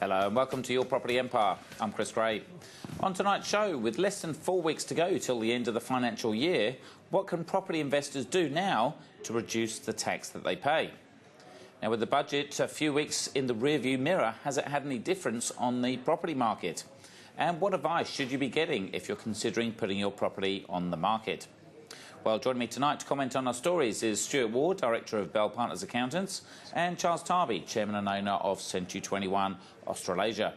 Hello and welcome to Your Property Empire. I'm Chris Gray. On tonight's show, with less than 4 weeks to go till the end of the financial year, what can property investors do now to reduce the tax that they pay? Now, with the budget a few weeks in the rearview mirror, has it had any difference on the property market? And what advice should you be getting if you're considering putting your property on the market? Well, joining me tonight to comment on our stories is Stuart Ward, Director of Bell Partners Accountants, and Charles Tarbey, Chairman and owner of Century 21 Australasia.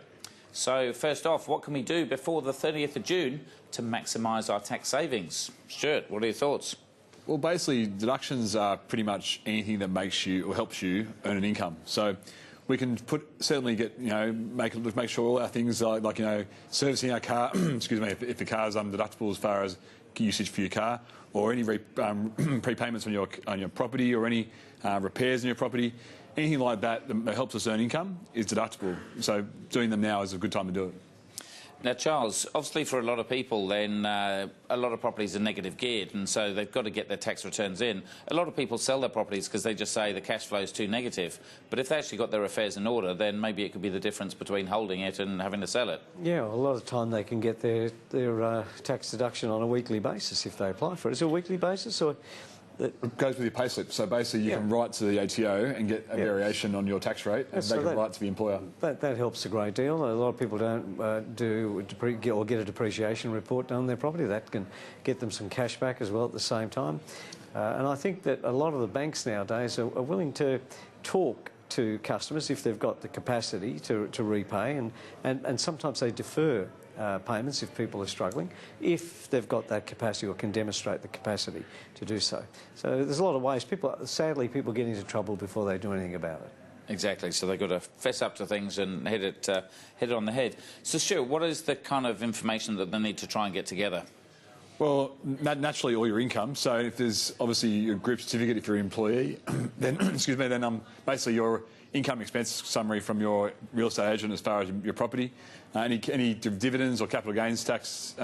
So, first off, what can we do before the 30th of June to maximise our tax savings? Stuart, what are your thoughts? Well, basically, deductions are pretty much anything that makes you or helps you earn an income. So we can certainly get, make sure all our things like servicing our car, excuse me, if the car's deductible as far as usage for your car, or any prepayments on your property, or any repairs on your property, anything like that that helps us earn income is deductible. So doing them now is a good time to do it. Now, Charles, obviously for a lot of people then a lot of properties are negative geared, and so they've got to get their tax returns in. A lot of people sell their properties because they just say the cash flow is too negative. But if they actually got their affairs in order, then maybe it could be the difference between holding it and having to sell it. Yeah, well, a lot of the time they can get their tax deduction on a weekly basis if they apply for it. Is it a weekly basis or...? It goes with your payslip, so basically you can write to the ATO and get a variation on your tax rate, and they can write to the employer. That helps a great deal. A lot of people don't get a depreciation report done on their property. That can get them some cash back as well at the same time. And I think that a lot of the banks nowadays are willing to talk to customers if they've got the capacity to repay, and sometimes they defer payments if people are struggling, if they've got that capacity or can demonstrate the capacity to do so. So there's a lot of ways. Sadly, people get into trouble before they do anything about it. Exactly, so they've got to fess up to things and hit it on the head. So, Stuart, what is the kind of information that they need to try and get together? Well, naturally, all your income. So if there's obviously your group certificate if you're an employee, then excuse me, then basically your income expense summary from your real estate agent as far as your property. Any dividends or capital gains tax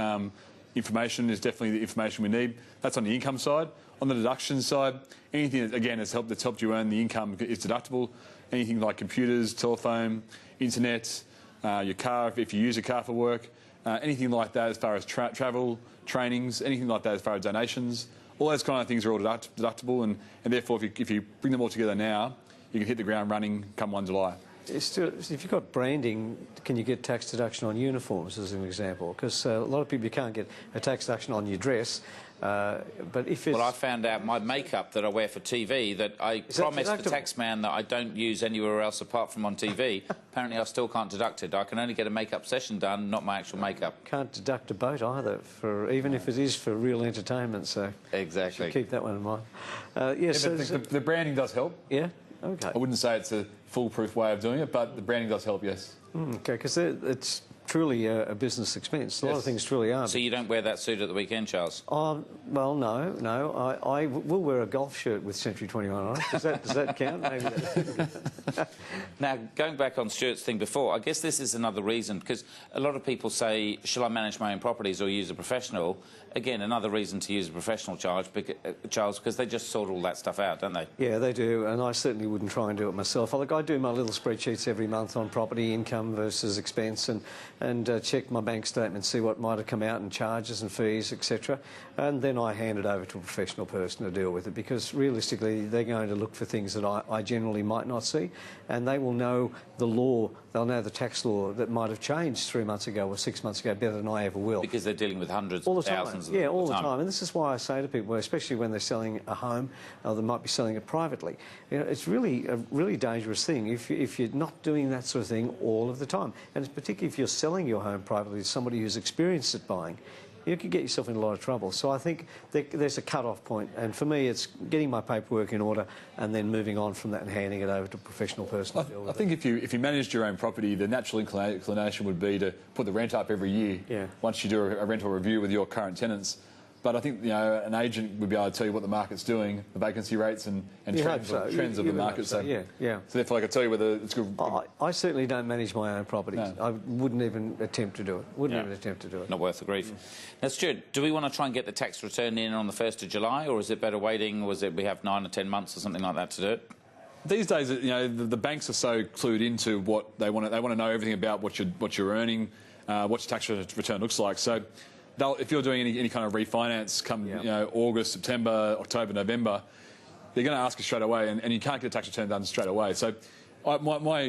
information is definitely the information we need. That's on the income side. On the deduction side, anything that, again, that's helped you earn the income is deductible. Anything like computers, telephone, internet, your car, if you use a car for work, anything like that as far as travel, trainings, anything like that as far as donations, all those kind of things are all deductible, and therefore if you bring them all together now, you can hit the ground running come 1 July. If you've got branding, can you get tax deduction on uniforms, as an example? Because a lot of people, you can't get a tax deduction on your dress. But if it's... Well, I found out my makeup that I wear for TV, that I promised the taxman that I don't use anywhere else apart from on TV. Apparently, I still can't deduct it. I can only get a makeup session done, not my actual makeup. Can't deduct a boat either, even if it is for real entertainment. So exactly, you should keep that one in mind. The branding does help. Yeah. Okay. I wouldn't say it's a foolproof way of doing it, but the branding does help, yes. Okay, because it's truly a business expense. A lot of things truly are. So you don't wear that suit at the weekend, Charles? Well, no. I will wear a golf shirt with Century 21 on it. Does that count? Maybe. Now, going back on Stuart's thing before, I guess this is another reason, because a lot of people say, shall I manage my own properties or use a professional? Again, another reason to use a professional, Charles, because they just sort all that stuff out, don't they? Yeah, they do, and I certainly wouldn't try and do it myself. I do my little spreadsheets every month on property income versus expense, and check my bank statement, see what might have come out in charges and fees, etc. And then I hand it over to a professional person to deal with it, because realistically they're going to look for things that I generally might not see, and they will know the law, they'll know the tax law that might have changed 3 months ago or 6 months ago better than I ever will. Because they're dealing with hundreds of thousands of them. Yeah, all the time. And this is why I say to people, especially when they're selling a home, or they might be selling it privately, it's really a really dangerous thing if you're not doing that sort of thing all of the time. And particularly if you're selling your home privately to somebody who's experienced at buying, you could get yourself in a lot of trouble. So I think there's a cut-off point, and for me it's getting my paperwork in order and then moving on from that and handing it over to a professional person to deal with it. I think if you managed your own property, the natural inclination would be to put the rent up every year once you do a rental review with your current tenants. But I think an agent would be able to tell you what the market's doing, the vacancy rates and trends of the market. So therefore, I could tell you whether it's good. I certainly don't manage my own properties. No. I wouldn't even attempt to do it. Even attempt to do it. Not worth the grief. Now, Stuart, do we want to try and get the tax return in on the 1st of July, or is it better waiting? We have 9 or 10 months or something like that to do it? These days, the banks are so clued into what they want. They want to know everything about what you're earning, what your tax return looks like. So, if you're doing any kind of refinance come August, September, October, November, they're going to ask you straight away, and you can't get a tax return done straight away. So, my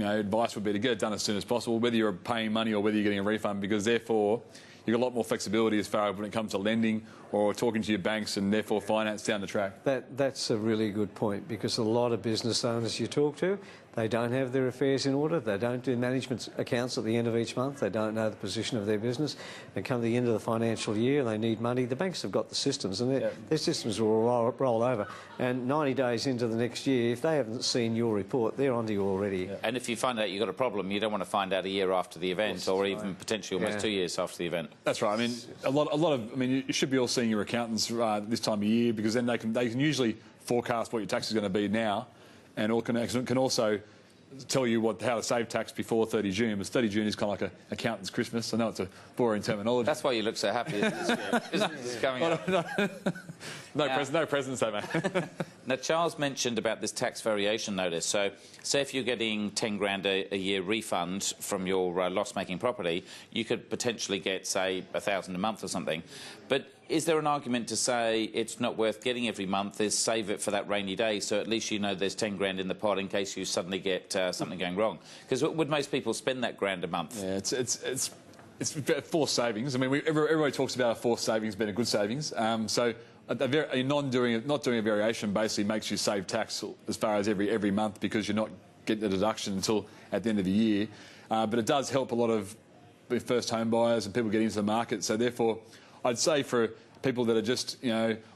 advice would be to get it done as soon as possible, whether you're paying money or whether you're getting a refund, because therefore you've got a lot more flexibility as far as when it comes to lending or talking to your banks and therefore finance down the track. That's a really good point, because a lot of business owners you talk to, they don't have their affairs in order. They don't do management accounts at the end of each month. They don't know the position of their business. They come to the end of the financial year, they need money. The banks have got the systems, and their systems will roll over. And 90 days into the next year, if they haven't seen your report, they're onto you already. Yeah. And if you find out you've got a problem, you don't want to find out a year after the event, or even potentially almost 2 years after the event. That's right. I mean, a lot of. I mean, you should be all seeing your accountants this time of year, because then they can usually forecast what your tax is going to be now, and can also tell you how to save tax before 30 June. Because 30 June is kind of like an accountant's Christmas. I know it's a boring terminology. That's why you look so happy, isn't it? It's coming up. No presents, though, mate. Now, Charles mentioned about this tax variation notice. So, say if you're getting 10 grand a year refund from your loss-making property, you could potentially get, say, 1,000 a month or something. But is there an argument to say it's not worth getting every month, is save it for that rainy day, so at least you know there's 10 grand in the pot in case you suddenly get something going wrong? Because would most people spend that grand a month? Yeah, it's forced savings. I mean, everybody talks about forced savings being a good savings. So not doing a variation basically makes you save tax as far as every month, because you're not getting the deduction until at the end of the year. But it does help a lot of first home buyers and people getting into the market. So therefore, I'd say for people that are just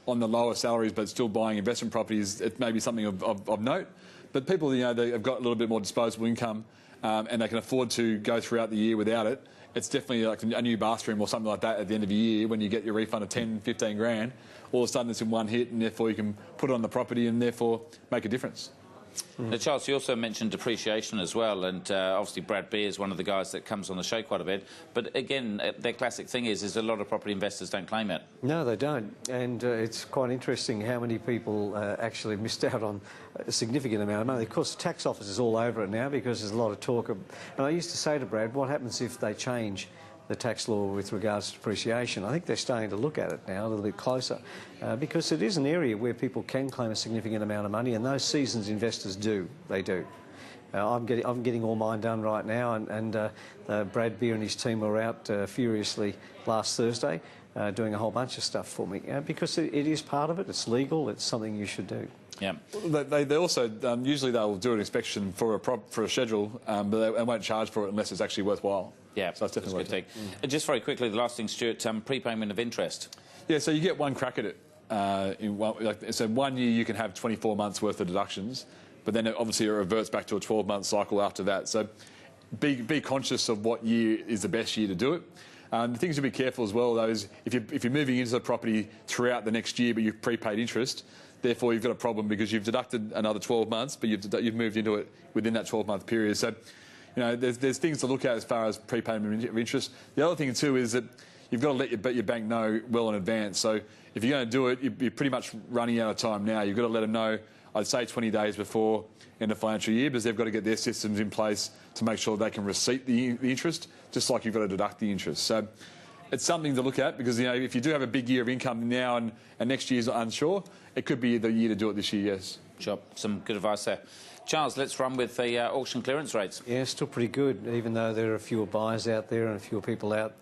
on the lower salaries but still buying investment properties, it may be something of note. But people they have got a little bit more disposable income and they can afford to go throughout the year without it. It's definitely like a new bathroom or something like that at the end of the year, when you get your refund of 10, 15 grand. All of a sudden it's in one hit, and therefore you can put it on the property and therefore make a difference. Now, Charles, you also mentioned depreciation as well, and obviously Brad Beer is one of the guys that comes on the show quite a bit. But again, their classic thing is a lot of property investors don't claim it. No, they don't. And it's quite interesting how many people actually missed out on a significant amount of money. Of course, the tax office is all over it now, because there's a lot of talk. And I used to say to Brad, what happens if they change the tax law with regards to depreciation? I think they're starting to look at it now a little bit closer, because it is an area where people can claim a significant amount of money, and those seasoned investors do. They do. I'm getting all mine done right now, and Brad Beer and his team were out furiously last Thursday doing a whole bunch of stuff for me, because it is part of it. It's legal. It's something you should do. Yeah. They also usually they'll do an inspection for a schedule, but they won't charge for it unless it's actually worthwhile. Yeah, so that's definitely a good thing. Just very quickly, the last thing, Stuart, prepayment of interest. Yeah, so you get one crack at it. So 1 year you can have 24 months worth of deductions, but then obviously it reverts back to a 12-month cycle after that. So be conscious of what year is the best year to do it. The things to be careful as well, though, is if you're moving into the property throughout the next year but you've prepaid interest, therefore you've got a problem because you've deducted another 12 months, but you've moved into it within that 12-month period. So, there's things to look at as far as prepayment of interest. The other thing too is that you've got to let your bank know well in advance. So if you're going to do it, you're pretty much running out of time now. You've got to let them know, I'd say 20 days before end of financial year, because they've got to get their systems in place to make sure they can receipt the interest, just like you've got to deduct the interest. So it's something to look at, because if you do have a big year of income now and next year's unsure, it could be the year to do it this year, yes. Sure, some good advice there. Charles, let's run with the auction clearance rates. Yeah, still pretty good, even though there are fewer buyers out there and fewer people out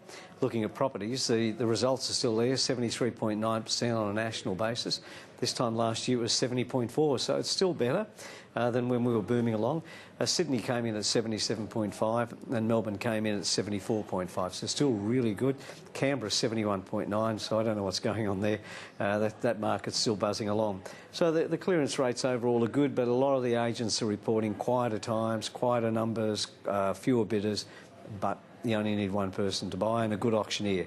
looking at properties. The results are still there, 73.9% on a national basis. This time last year it was 70.4%, so it's still better than when we were booming along. Sydney came in at 77.5% and Melbourne came in at 74.5%, so still really good. Canberra 71.9%, so I don't know what's going on there. That market's still buzzing along. So the clearance rates overall are good, but a lot of the agents are reporting quieter times, quieter numbers, fewer bidders, but you only need one person to buy and a good auctioneer.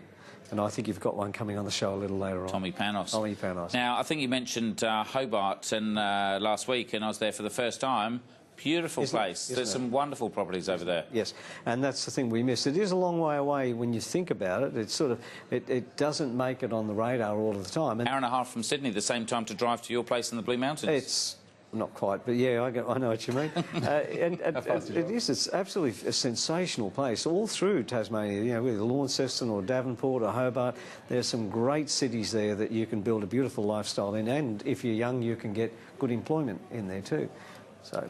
And I think you've got one coming on the show a little later on. Tommy Panos. Tommy Panos. Now, I think you mentioned Hobart last week, and I was there for the first time. Beautiful place. There's some wonderful properties over there. Yes, and that's the thing we miss. It is a long way away when you think about it. It's sort of, it doesn't make it on the radar all of the time. Hour and a half from Sydney, the same time to drive to your place in the Blue Mountains. Not quite, but yeah, I know what you mean. It's absolutely a sensational place all through Tasmania. You know, whether Launceston or Devonport or Hobart, there's some great cities there that you can build a beautiful lifestyle in, and if you're young, you can get good employment in there too.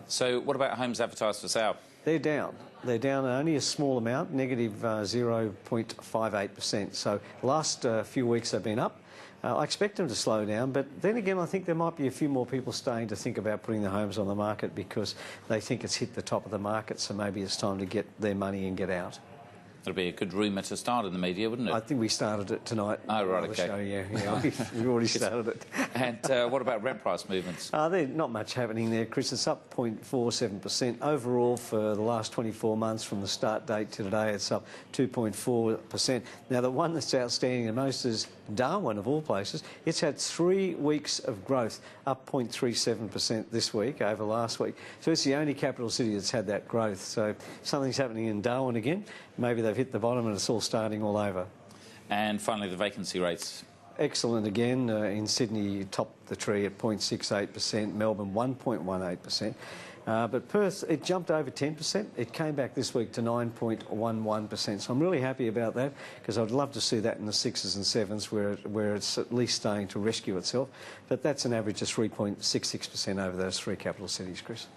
So what about homes advertised for sale? They're down. They're down only a small amount, negative 0.58%. So the last few weeks they've been up. I expect them to slow down, but then again, I think there might be a few more people starting to think about putting their homes on the market because they think it's hit the top of the market, so maybe it's time to get their money and get out. That'd be a good rumour to start in the media, wouldn't it? I think we started it tonight. Oh, right, OK. Show, yeah, we already started it. And what about rent price movements? There's not much happening there, Chris. It's up 0.47%. Overall, for the last 24 months from the start date to today, it's up 2.4%. Now, the one that's outstanding the most is Darwin, of all places. It's had 3 weeks of growth, up 0.37% this week over last week. So it's the only capital city that's had that growth. So something's happening in Darwin again. Maybe they've hit the bottom and it's all starting all over. And finally, the vacancy rates. Excellent again. In Sydney, topped the tree at 0.68%, Melbourne 1.18%. But Perth, it jumped over 10%. It came back this week to 9.11%. So I'm really happy about that because I'd love to see that in the 6s and 7s where it's at least starting to rescue itself. But that's an average of 3.66% over those 3 capital cities, Chris.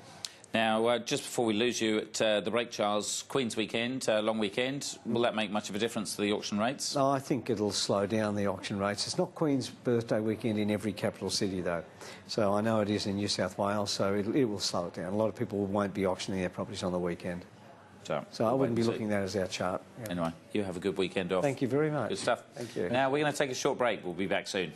Now, just before we lose you at the break, Charles, Queen's weekend, long weekend, will that make much of a difference to the auction rates? No, I think it'll slow down the auction rates. It's not Queen's birthday weekend in every capital city, though. So I know it is in New South Wales, so it will slow it down. A lot of people won't be auctioning their properties on the weekend. So I wouldn't be looking at that as our chart. Yeah. Anyway, you have a good weekend off. Thank you very much. Good stuff. Thank you. Now, we're going to take a short break. We'll be back soon.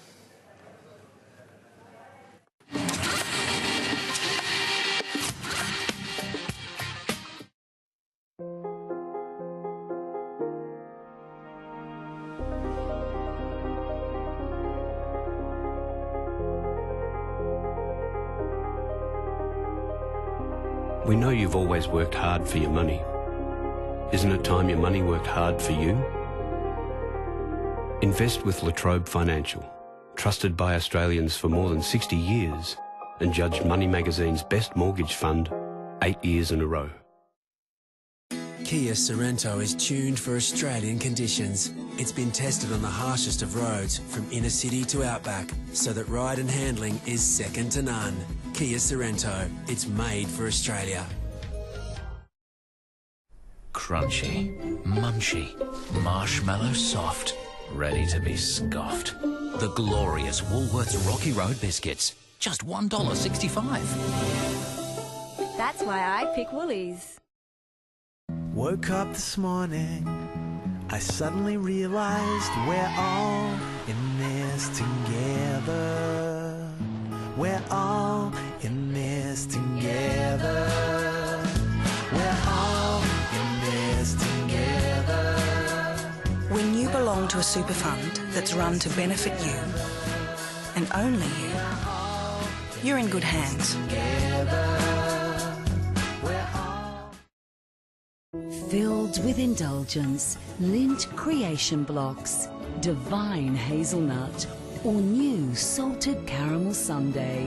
We know you've always worked hard for your money. Isn't it time your money worked hard for you? Invest with La Trobe Financial, trusted by Australians for more than 60 years and judged Money Magazine's best mortgage fund 8 years in a row. Kia Sorento is tuned for Australian conditions. It's been tested on the harshest of roads, from inner city to outback, so that ride and handling is second to none. Kia Sorento, it's made for Australia. Crunchy, munchy, marshmallow soft, ready to be scoffed. The glorious Woolworths Rocky Road biscuits, just $1.65. That's why I pick Woolies. Woke up this morning, I suddenly realized we're all in this together. We're all in this together. We're all in this together. When you belong to a super fund that's run to benefit you, and only you, you're in good hands. Filled with indulgence, Lindt Creation Blocks, Divine Hazelnut, or new Salted Caramel Sundae.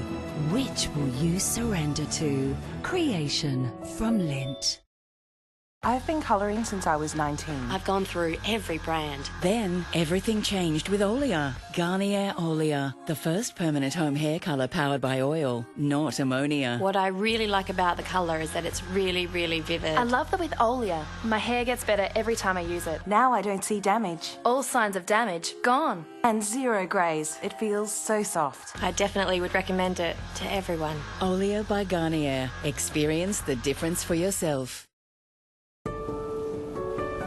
Which will you surrender to? Creation from Lindt. I've been colouring since I was 19. I've gone through every brand. Then everything changed with Olia. Garnier Olia, the first permanent home hair colour powered by oil, not ammonia. What I really like about the colour is that it's really, really vivid. I love that with Olia, my hair gets better every time I use it. Now I don't see damage. All signs of damage gone. And 0 greys. It feels so soft. I definitely would recommend it to everyone. Olia by Garnier. Experience the difference for yourself.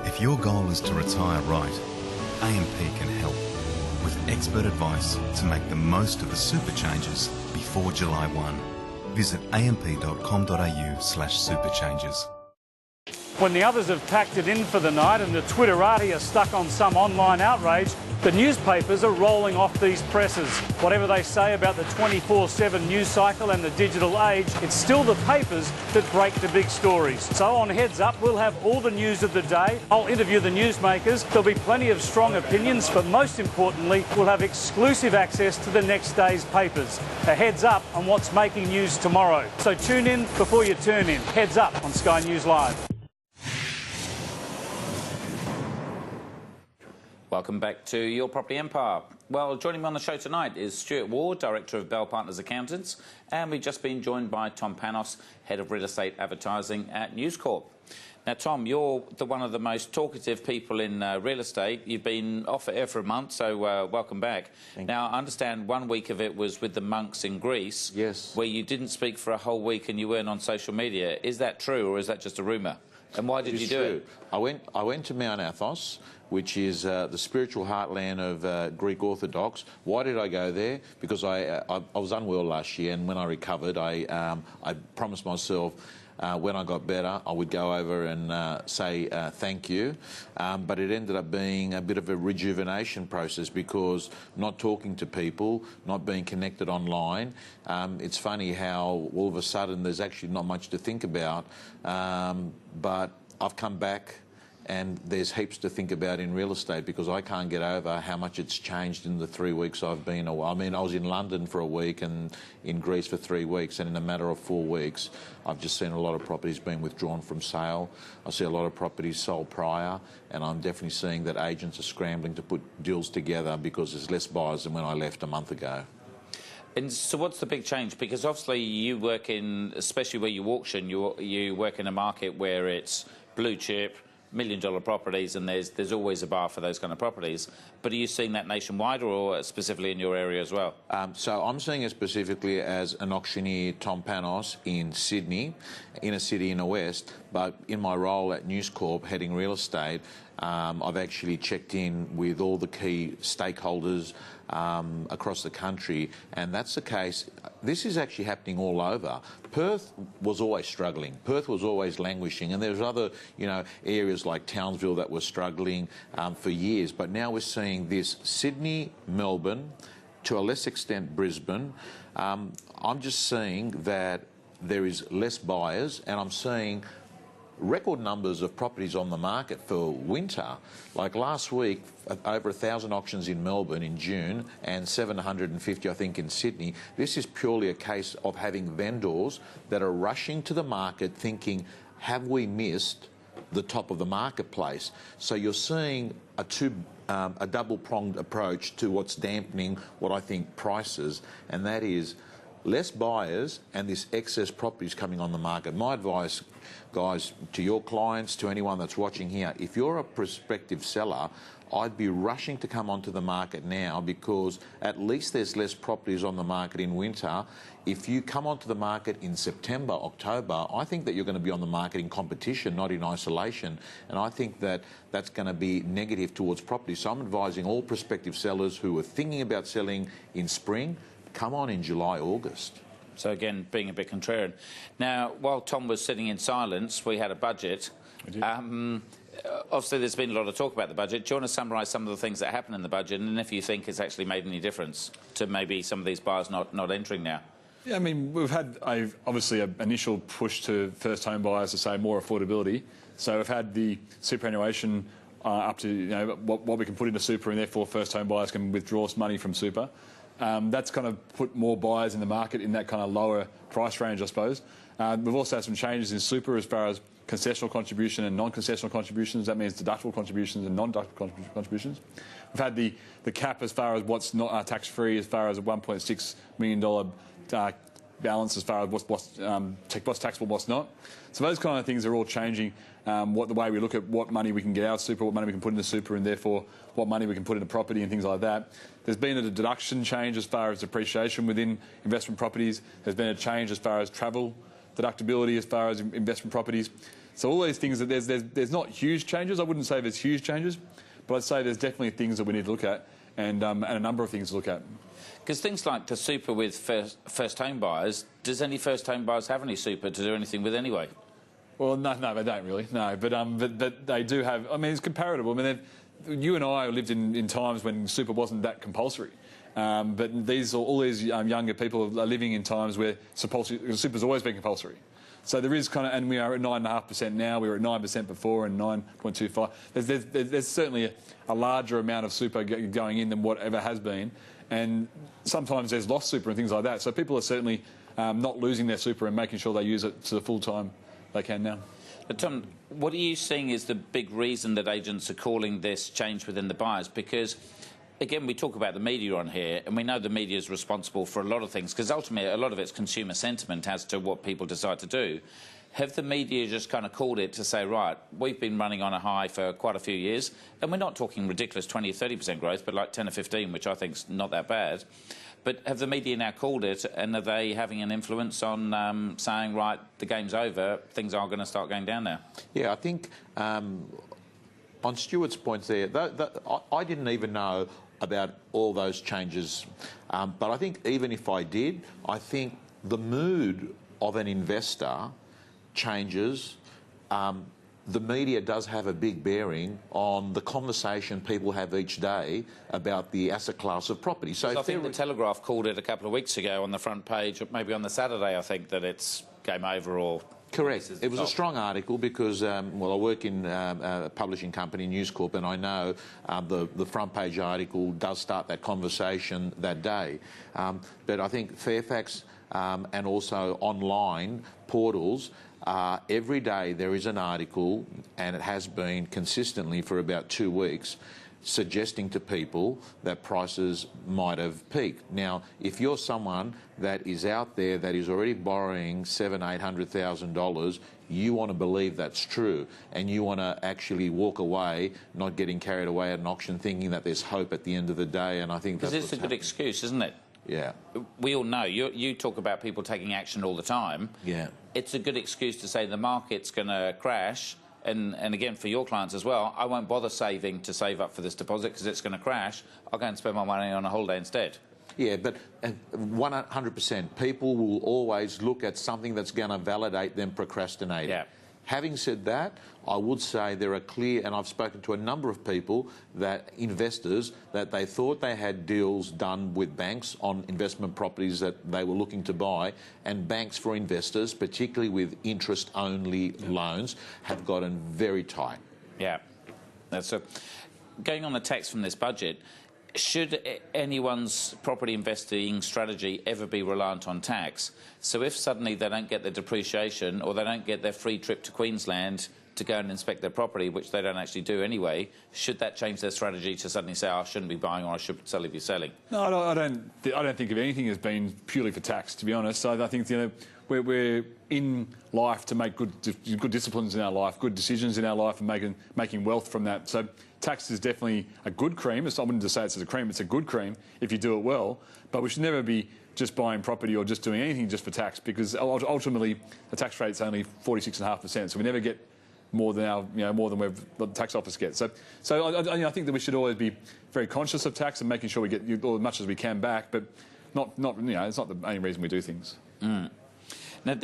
If your goal is to retire right, AMP can help with expert advice to make the most of the super changes before July 1. Visit amp.com.au/superchanges. When the others have packed it in for the night and the Twitterati are stuck on some online outrage, the newspapers are rolling off these presses. Whatever they say about the 24/7 news cycle and the digital age, it's still the papers that break the big stories. So on Heads Up, we'll have all the news of the day. I'll interview the newsmakers. There'll be plenty of strong opinions, but most importantly, we'll have exclusive access to the next day's papers. A heads up on what's making news tomorrow. So tune in before you turn in. Heads Up on Sky News Live. Welcome back to Your Property Empire. Well, joining me on the show tonight is Stuart Ward, Director of Bell Partners Accountants, and we've just been joined by Tom Panos, Head of Real Estate Advertising at News Corp. Now, Tom, you're one of the most talkative people in real estate. You've been off air for a month, so welcome back. Now, I understand 1 week of it was with the monks in Greece, yes, where you didn't speak for a whole week and you weren't on social media. Is that true, or is that just a rumour? And why did you do it? I went to Mount Athos, which is the spiritual heartland of Greek Orthodox. Why did I go there? Because I was unwell last year, and when I recovered, I promised myself when I got better, I would go over and say thank you. But it ended up being a bit of a rejuvenation process because not talking to people, not being connected online, it's funny how all of a sudden there's actually not much to think about. But I've come back and there's heaps to think about in real estate because I can't get over how much it's changed in the 3 weeks I've been away. I mean, I was in London for a week and in Greece for 3 weeks, and in a matter of 4 weeks, I've just seen a lot of properties being withdrawn from sale. I see a lot of properties sold prior, and I'm definitely seeing that agents are scrambling to put deals together because there's less buyers than when I left a month ago. And so what's the big change? Because obviously you work in, especially where you auction, you work in a market where it's blue chip, $1 million properties, and there's always a bar for those kind of properties. But are you seeing that nationwide or specifically in your area as well? So I'm seeing it specifically as an auctioneer, Tom Panos, in Sydney, in a city in the west. But in my role at News Corp, heading real estate, I've actually checked in with all the key stakeholders across the country, and that's the case. This is actually happening all over. Perth was always struggling. Perth was always languishing, and there was other, areas like Townsville that were struggling for years. But now we're seeing this Sydney, Melbourne, to a less extent Brisbane. I'm just seeing that there is less buyers, and I'm seeing record numbers of properties on the market for winter. Like last week, over 1,000 auctions in Melbourne in June and 750, I think, in Sydney. This is purely a case of having vendors that are rushing to the market thinking, have we missed the top of the marketplace? So you're seeing a double-pronged approach to what's dampening what I think prices, and that is less buyers and this excess properties coming on the market. My advice, guys, to your clients, to anyone that's watching here, if you're a prospective seller, I'd be rushing to come onto the market now because at least there's less properties on the market in winter. If you come onto the market in September, October, I think that you're going to be on the market in competition, not in isolation. And I think that that's going to be negative towards property. So I'm advising all prospective sellers who are thinking about selling in spring, come on in July, August. So again, being a bit contrarian. Now, while Tom was sitting in silence, we had a budget. Obviously, there's been a lot of talk about the budget. Do you want to summarise some of the things that happened in the budget, and if you think it's actually made any difference to maybe some of these buyers not entering now? Yeah, I mean, we've had obviously an initial push to first home buyers to say more affordability. So we've had the superannuation up to what we can put into super, and therefore first home buyers can withdraw money from super. That's kind of put more buyers in the market in that kind of lower price range, I suppose. We've also had some changes in super as far as concessional contribution and non-concessional contributions. That means deductible contributions and non-deductible contributions. We've had the cap as far as what's not tax-free, as far as a $1.6 million balance as far as what's taxable, what's not. So those kind of things are all changing the way we look at what money we can get out of super, what money we can put into super, and therefore what money we can put into property and things like that. There's been a deduction change as far as depreciation within investment properties. There's been a change as far as travel deductibility as far as investment properties. So all these things, there's not huge changes. I wouldn't say there's huge changes, but I'd say there's definitely things that we need to look at and a number of things to look at. Because things like the super with first home buyers, does any first home buyers have any super to do anything with anyway? Well, no, they don't really. No, but they do have. I mean, it's comparable. I mean, you and I lived in times when super wasn't that compulsory. But all these younger people are living in times where super's always been compulsory. So there is kind of, and we are at 9.5% now. We were at 9% before and 9.25. There's certainly a larger amount of super going in than whatever has been, and sometimes there's lost super and things like that. So people are certainly not losing their super and making sure they use it to the full time they can now. But Tom, what are you seeing is the big reason that agents are calling this change within the buyers? Because again, we talk about the media on here, and we know the media is responsible for a lot of things, because ultimately a lot of it's consumer sentiment as to what people decide to do. Have the media just kind of called it to say, right, we've been running on a high for quite a few years, and we're not talking ridiculous 20 or 30% growth, but like 10 or 15, which I think is not that bad. But have the media now called it, and are they having an influence on saying, right, the game's over, things are going to start going down now? Yeah, I think on Stuart's points there, I didn't even know about all those changes. But I think even if I did, I think the mood of an investor changes. The media does have a big bearing on the conversation people have each day about the asset class of property. So I think the Telegraph called it a couple of weeks ago on the front page, maybe on the Saturday, I think, that it's game over or... Correct. It was a strong article because, well, I work in a publishing company, News Corp, and I know the front page article does start that conversation that day. But I think Fairfax and also online portals, every day there is an article, and it has been consistently for about 2 weeks, suggesting to people that prices might have peaked. Now, if you're someone that is out there that is already borrowing $700,000-800,000, you want to believe that's true, and you want to actually walk away, not getting carried away at an auction, thinking that there's hope at the end of the day. And I think that's because it's a good excuse, isn't it? Yeah. We all know. You talk about people taking action all the time. Yeah. It's a good excuse to say the market's going to crash. And again, for your clients as well, I won't bother saving to save up for this deposit because it's going to crash. I'll go and spend my money on a holiday instead. Yeah, but 100%, people will always look at something that's going to validate them procrastinating. Yeah. Having said that, I would say there are clear, and I've spoken to a number of people, that investors, that they thought they had deals done with banks on investment properties that they were looking to buy, and banks for investors, particularly with interest-only loans, have gotten very tight. Yeah. That's going on the text from this budget, should anyone's property investing strategy ever be reliant on tax? So if suddenly they don't get their depreciation or they don't get their free trip to Queensland to go and inspect their property, which they don't actually do anyway, should that change their strategy to suddenly say, oh, I shouldn't be buying or I should sell if you're selling? No, I don't think of anything as being purely for tax, to be honest. So I think, you know, we're in life to make good disciplines in our life, good decisions in our life, and making wealth from that. So tax is definitely a good cream. I wouldn't just say it's a cream, it's a good cream if you do it well. But we should never be just buying property or just doing anything just for tax, because ultimately the tax rate's only 46.5%. So we never get more than the tax office gets. So I think that we should always be very conscious of tax and making sure we get as much as we can back, but not it's not the only reason we do things. Mm. Now,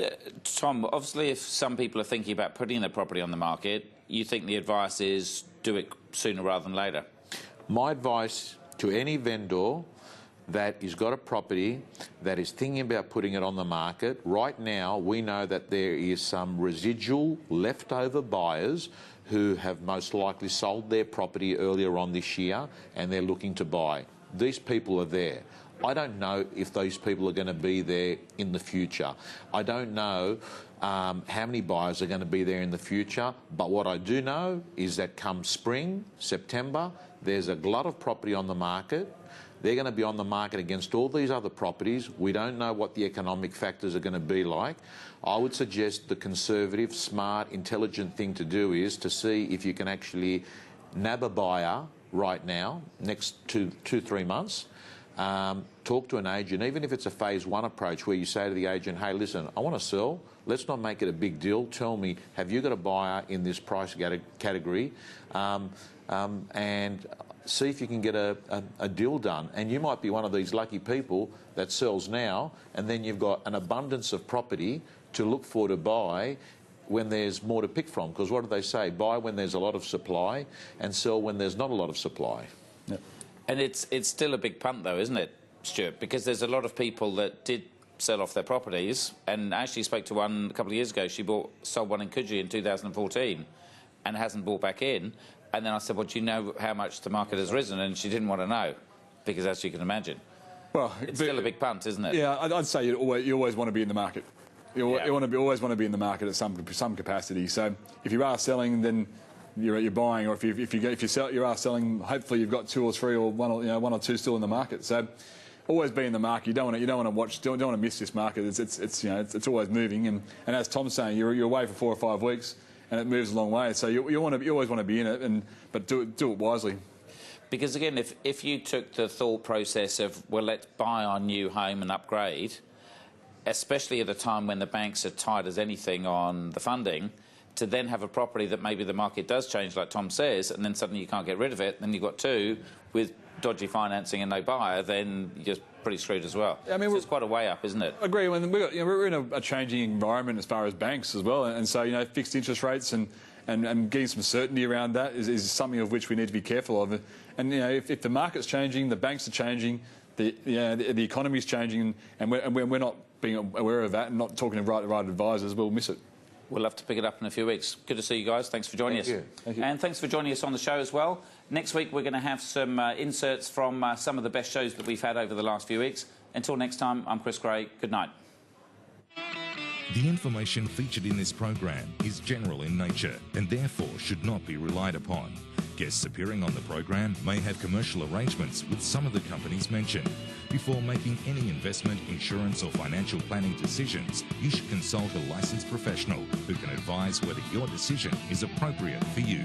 Tom, obviously if some people are thinking about putting their property on the market, you think the advice is do it sooner rather than later? My advice to any vendor that has got a property that is thinking about putting it on the market, right now we know that there is some residual leftover buyers who have most likely sold their property earlier on this year and they're looking to buy. These people are there. I don't know if those people are going to be there in the future. I don't know how many buyers are going to be there in the future, but what I do know is that come spring, September, there's a glut of property on the market. They're going to be on the market against all these other properties. We don't know what the economic factors are going to be like. I would suggest the conservative, smart, intelligent thing to do is to see if you can actually nab a buyer right now, next 2-3 months. Talk to an agent, even if it's a phase one approach where you say to the agent, hey, listen, I want to sell. Let's not make it a big deal. Tell me, have you got a buyer in this price category? And see if you can get a deal done. And you might be one of these lucky people that sells now, and then you've got an abundance of property to look for to buy when there's more to pick from, because what do they say? Buy when there's a lot of supply and sell when there's not a lot of supply. Yep. And it's still a big punt, though, isn't it, Stuart? Because there's a lot of people that did sell off their properties, and I actually spoke to one a couple of years ago. She sold one in Coogee in 2014 and hasn't bought back in. And then I said, well, do you know how much the market has risen? And she didn't want to know, because as you can imagine, well, it's still a big punt, isn't it? Yeah, I'd say you always want to be in the market. You always want to be in the market at some capacity. So if you are selling, then you're buying, or if you are selling, hopefully you've got two or three or one or two still in the market. So always be in the market. You don't want to miss this market. It's always moving, and as Tom's saying, you're away for 4 or 5 weeks, and it moves a long way. So you always want to be in it, but do it wisely. Because again, if you took the thought process of, well, let's buy our new home and upgrade, especially at a time when the banks are tight as anything on the funding, to then have a property that maybe the market does change, like Tom says, and then suddenly you can't get rid of it, then you've got two with dodgy financing and no buyer, then you're pretty screwed as well. I mean, so it's quite a way up, isn't it? I agree. When we're in a changing environment as far as banks as well, and so fixed interest rates and getting some certainty around that is something of which we need to be careful of. And if the market's changing, the banks are changing, the economy's changing, and we're not being aware of that and not talking to the right advisors, we'll miss it. We'll have to pick it up in a few weeks. Good to see you guys. Thanks for joining us. Thank you. And thanks for joining us on the show as well. Next week, we're going to have some inserts from some of the best shows that we've had over the last few weeks. Until next time, I'm Chris Gray. Good night. The information featured in this program is general in nature and therefore should not be relied upon. Guests appearing on the program may have commercial arrangements with some of the companies mentioned. Before making any investment, insurance or financial planning decisions, you should consult a licensed professional who can advise whether your decision is appropriate for you.